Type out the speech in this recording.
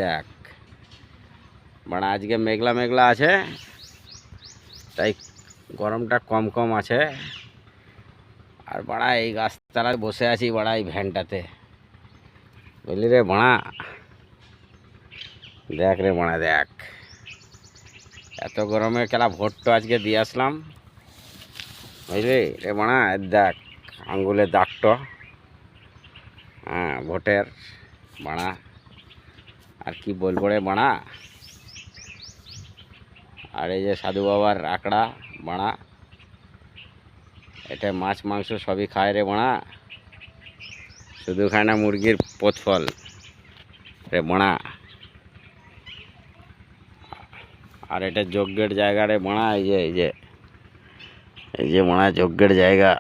দেখ বাড়া, আজকে মেঘলা মেঘলা আছে, তাই গরমটা কম কম আছে। আর বাড়া এই গাছতলায় বসে আছি বাড়া, এই ভ্যানটাতে, বুঝলি রে বাড়া। দেখ রে বাড়া দেখ, এত গরমে খেলা ভোটটা আজকে দিয়ে আসলাম, বুঝলি রে বাড়া। দেখ আঙ্গুলের দাগটা, হ্যাঁ ভোটের বাড়া। আর কি বলবো রে বাড়া। আর এই যে সাধু বাবার আঁকড়া বাড়া, এটা মাছ মাংস সবই খায় রে বাড়া, শুধু খায় না মুরগির পোতফল রে বাড়া। আর এটা যজ্ঞের জায়গা রে বাড়া, এই যে বাড়া যজ্ঞের জায়গা।